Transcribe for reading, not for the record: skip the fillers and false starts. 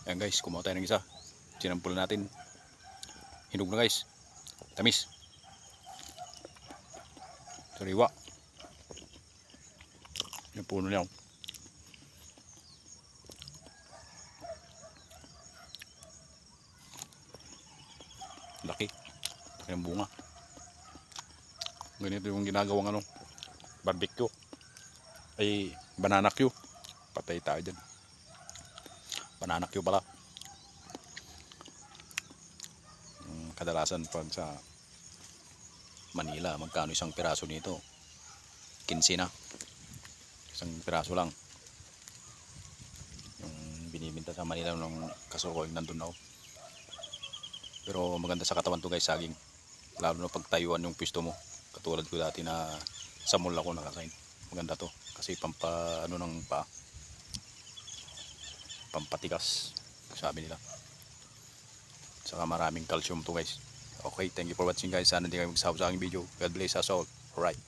Ayan guys, kumuha tayo ng isa. Sinampul natin. Hinog na guys. Tamis. Sariwa. Yung puno niya. Laki. Laki ng bunga. Ganito yung ginagawang barbecue. Ay, banana Q. Patay tayo dyan. Banana Q pala. Kadalasan pag sa Manila, magkano isang piraso nito? 15 na. Isang piraso lang. Yung binibinta sa Manila nung kasukoy, nandun ako. Pero maganda sa katawan to guys, saging. Lalo na pag tayuan yung pisto mo. Katulad ko dati na sa mall ako nakasain. Maganda to. Kasi ng paa. Pampatigas, sabi nila. Saka maraming calcium to guys. Okay, thank you for watching guys. Sana hindi kayo magsasawa sa aking video. God bless us all. Alright.